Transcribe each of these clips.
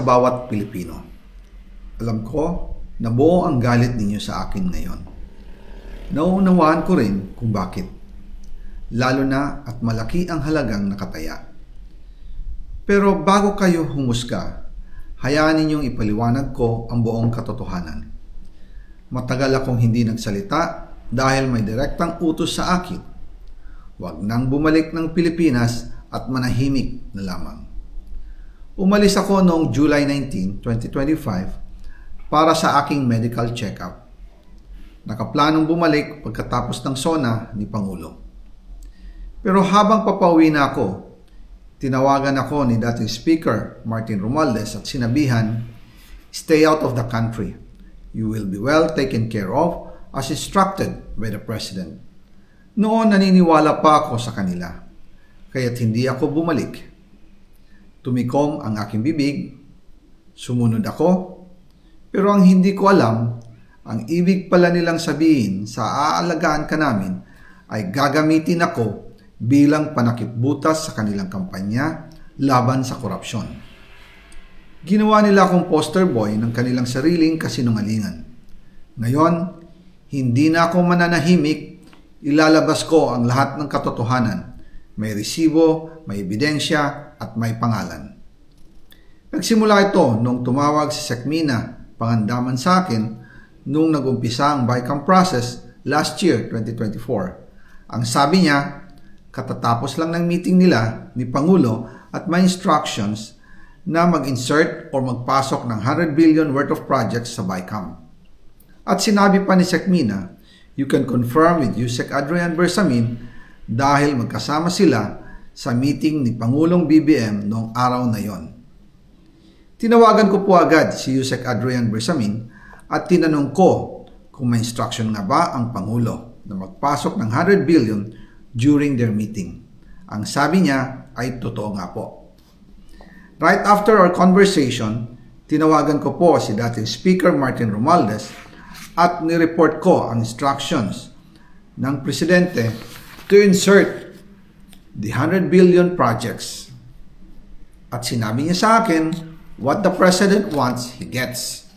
bawat Pilipino. Alam ko na buo ang galit ninyo sa akin ngayon. Nauunawaan ko rin kung bakit. Lalo na at malaki ang halagang nakataya. Pero bago kayo humusga, hayaan ninyong ipaliwanag ko ang buong katotohanan. Matagal akong hindi nagsalita dahil may direktang utos sa akin. Huwag nang bumalik ng Pilipinas at manahimik na lamang. Umalis ako noong July 19, 2025 para sa aking medical check-up. Nakaplanong bumalik pagkatapos ng SONA ni Pangulo. Pero habang papauwi na ako, tinawagan ako ni dating Speaker Martin Romualdez at sinabihan, "Stay out of the country. You will be well taken care of as instructed by the President." Noon naniniwala pa ako sa kanila, kaya't hindi ako bumalik. Tumikom ang aking bibig, sumunod ako, pero ang hindi ko alam, ang ibig pala nilang sabihin sa aalagaan ka namin ay gagamitin ako bilang panakipbutas sa kanilang kampanya laban sa korupsyon. Ginawa nila akong poster boy ng kanilang sariling kasinungalingan. Ngayon, hindi na ako mananahimik, ilalabas ko ang lahat ng katotohanan. May resibo, may ebidensya, at may pangalan. Nagsimula ito nung tumawag si Sekmina Pangandaman sa akin nung nag-umpisa ang BICAM process last year, 2024. Ang sabi niya, katatapos lang ng meeting nila ni Pangulo at may instructions na mag-insert o magpasok ng 100 billion worth of projects sa BICAM. At sinabi pa ni Sekmina, "You can confirm with Yusek Adrian Bersamin dahil magkasama sila sa meeting ni Pangulong BBM noong araw na yon." Tinawagan ko po agad si Yusek Adrian Bersamin at tinanong ko kung may instruction nga ba ang Pangulo na magpasok ng 100 billion during their meeting. Ang sabi niya ay totoo nga po. Right after our conversation, tinawagan ko po si dating Speaker Martin Romualdez at nireport ko ang instructions ng Presidente to insert the 100 billion projects. At sinabi niya sa akin, what the President wants, he gets.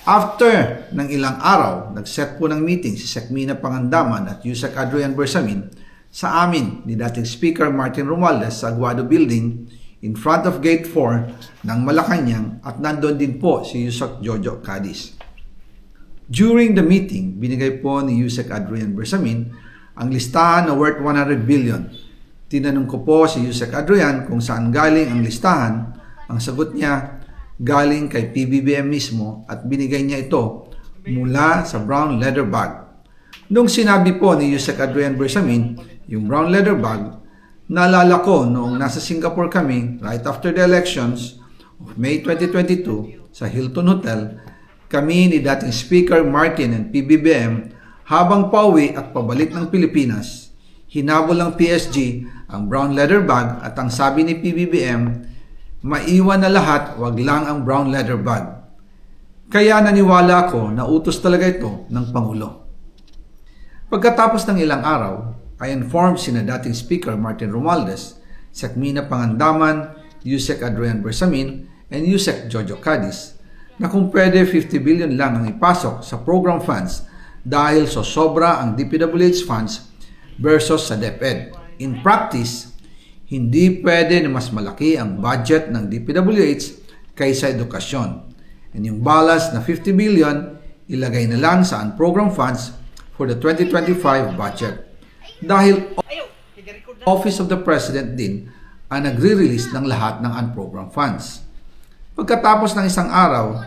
After ng ilang araw, nag-set po ng meeting si Sekmina Pangandaman at Yusek Adrian Bersamin sa amin ni dating Speaker Martin Romualdez sa Aguado Building in front of Gate 4 ng Malacanang at nandoon din po si Yusek Jojo Cadiz. During the meeting, binigay po ni Yusek Adrian Bersamin ang listahan na worth 100 billion. Tinanong ko po si Yusek Adrian kung saan galing ang listahan. Ang sagot niya, galing kay PBBM mismo at binigay niya ito mula sa brown leather bag. Nung sinabi po ni Yusek Adrian Bersamin yung brown leather bag, naalala ko noong nasa Singapore kami right after the elections of May 2022 sa Hilton Hotel, kami ni dating Speaker Martin and PBBM habang pauwi at pabalik ng Pilipinas, hinabol ng PSG ang brown leather bag at ang sabi ni PBBM, maiwan na lahat, wag lang ang brown leather bag. Kaya naniwala ako na utos talaga ito ng Pangulo. Pagkatapos ng ilang araw, I informed sina dating Speaker Martin Romualdez, Sekmina Pangandaman, Yusek Adrian Bersamin, and Yusek Jojo Cadiz na kung pwede 50 billion lang ang ipasok sa program funds dahil so sobra ang DPWH funds versus sa DepEd. In practice, hindi pwede na mas malaki ang budget ng DPWH kaysa edukasyon. And yung balance na 50 billion, ilagay na lang sa unprogrammed funds for the 2025 budget. Dahil Office of the President din ang nagre-release ng lahat ng unprogrammed funds. Pagkatapos ng isang araw,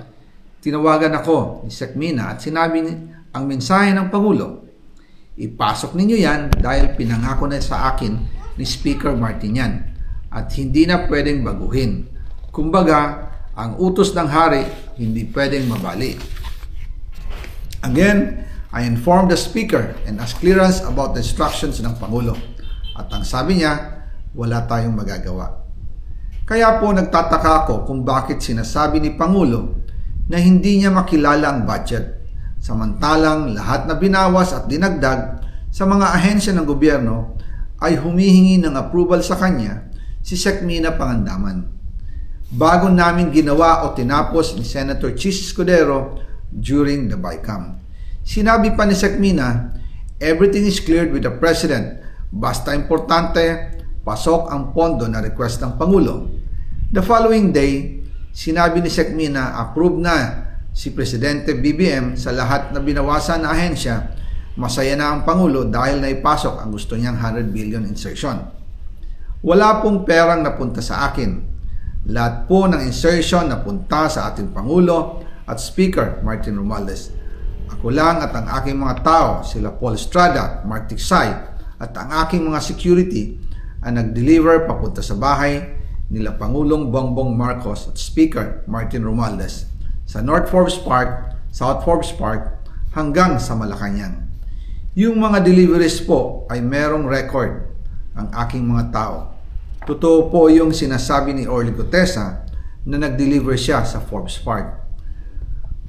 tinawagan ako ni Sekmina at sinabi ang mensahe ng Pangulo, ipasok ninyo yan dahil pinangako na sa akin ni Speaker Martin yan at hindi na pwedeng baguhin. Kumbaga, ang utos ng hari hindi pwedeng mabali. Again, I informed the Speaker and asked clearance about the instructions ng Pangulo. At ang sabi niya, wala tayong magagawa. Kaya po nagtataka ako kung bakit sinasabi ni Pangulo na hindi niya makilala ang budget. Samantalang lahat na binawas at dinagdag sa mga ahensya ng gobyerno ay humihingi ng approval sa kanya si Sekmina Pangandaman. bago namin ginawa o tinapos ni Senator Chis Escudero during the BICAM. Sinabi pa ni Sec. Mina, everything is cleared with the President. Basta importante, pasok ang pondo na request ng Pangulo. The following day, sinabi ni Sec. Mina, approve na si Presidente BBM sa lahat na binawasan na ahensya. Masaya na ang Pangulo dahil naipasok ang gusto niyang 100 billion insertion. Wala pong perang napunta sa akin. Lahat po ng insertion napunta sa ating Pangulo at Speaker Martin Romualdez. Ako lang at ang aking mga tao, sila Paul Estrada, Mark Tiksay, at ang aking mga security ang nag-deliver papunta sa bahay nila Pangulong Bongbong Marcos at Speaker Martin Romualdez sa North Forbes Park, South Forbes Park, hanggang sa Malacanang. Yung mga deliveries po ay merong record ang aking mga tao. Totoo po yung sinasabi ni Orly Gutesa na nag-deliver siya sa Forbes Park.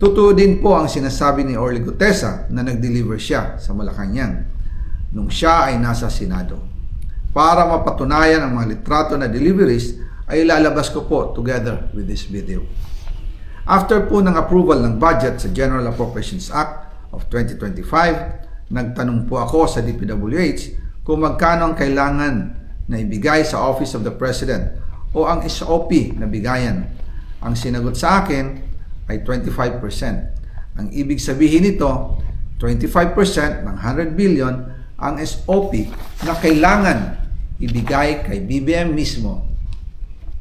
Totoo din po ang sinasabi ni Orly Gutesa na nag-deliver siya sa Malacanang nung siya ay nasa Senado. Para mapatunayan ang mga litrato na deliveries ay ilalabas ko po together with this video. After po ng approval ng budget sa General Appropriations Act of 2025, nagtanong po ako sa DPWH kung magkano ang kailangan na ibigay sa Office of the President o ang SOP na bigayan. Ang sinagot sa akin ay 25%. Ang ibig sabihin nito, 25% ng 100 billion ang SOP na kailangan ibigay kay BBM mismo.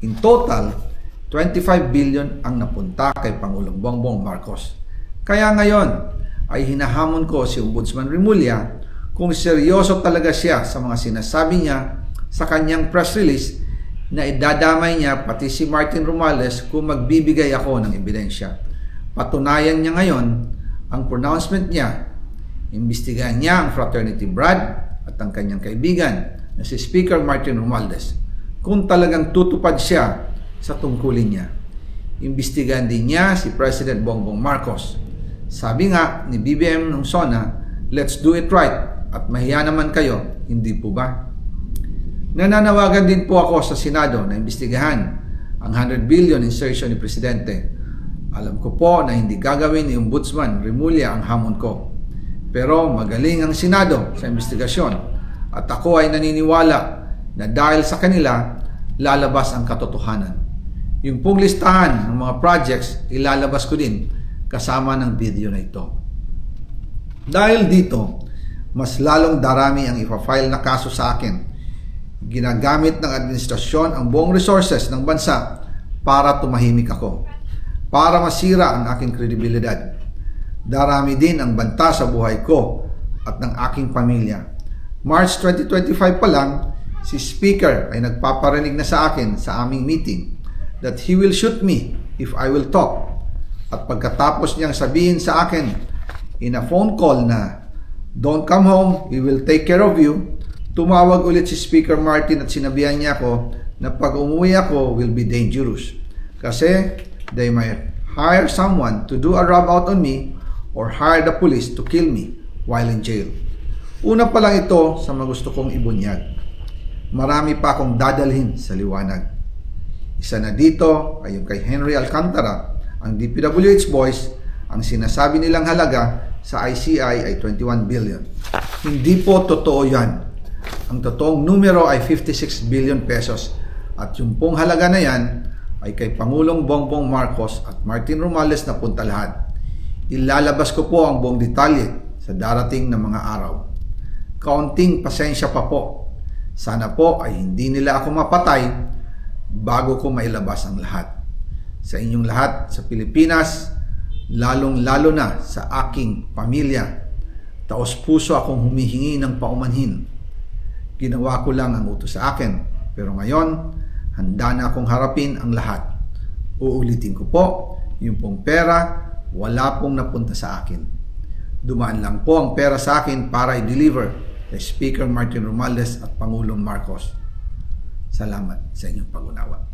In total, 25 billion ang napunta kay Pangulong Bongbong Marcos. Kaya ngayon ay hinahamon ko si Ombudsman Remulla kung seryoso talaga siya sa mga sinasabi niya sa kanyang press release na idadamay niya pati si Martin Romualdez kung magbibigay ako ng ebidensya. Patunayan niya ngayon ang pronouncement niya. Imbestigahan niya ang fraternity Brad at ang kanyang kaibigan na si Speaker Martin Romualdez kung talagang tutupad siya sa tungkulin niya. Imbestigahan din niya si President Bongbong Marcos. Sabi nga ni BBM nung SONA, let's do it right at mahiya naman kayo, hindi po ba? Nananawagan din po ako sa Senado na imbestigahan ang 100 billion insertion ni Presidente. Alam ko po na hindi gagawin ni Ombudsman Remulla ang hamon ko. Pero magaling ang Senado sa investigasyon at ako ay naniniwala na dahil sa kanila, lalabas ang katotohanan. Yung pong listahan ng mga projects, ilalabas ko din kasama ng video na ito. Dahil dito, mas lalong darami ang ipa-file na kaso sa akin. Ginagamit ng administrasyon ang buong resources ng bansa para tumahimik ako, para masira ang aking kredibilidad. Darami din ang banta sa buhay ko at ng aking pamilya. March 2025 pa lang, si Speaker ay nagpaparinig na sa akin sa aming meeting that he will shoot me if I will talk. At pagkatapos niyang sabihin sa akin in a phone call na don't come home, we will take care of you, tumawag ulit si Speaker Martin at sinabihan niya ako na pag umuwi ako will be dangerous kasi they might hire someone to do a rub out on me or hire the police to kill me while in jail. Una pa lang ito sa mga gusto kong ibunyag. Marami pa akong dadalhin sa liwanag. Isa na dito ay yung kay Henry Alcantara, ang DPWH boys, ang sinasabi nilang halaga sa ICI ay 21 billion. Hindi po totoo yan. Ang totoong numero ay 56 billion pesos at yung pong halaga na yan ay kay Pangulong Bongbong Marcos at Martin Romualdez na punta lahat. Ilalabas ko po ang buong detalye sa darating na mga araw. Kaunting pasensya pa po. Sana po ay hindi nila ako mapatay bago ko mailabas ang lahat. Sa inyong lahat sa Pilipinas, lalong-lalo na sa aking pamilya, taos-puso akong humihingi ng paumanhin. Ginawa ko lang ang utos sa akin, pero ngayon, handa na akong harapin ang lahat. Uulitin ko po, yung pong pera, wala pong napunta sa akin. Dumaan lang po ang pera sa akin para i-deliver kay Speaker Martin Romualdez at Pangulong Marcos. Salamat sa inyong pag-unawa.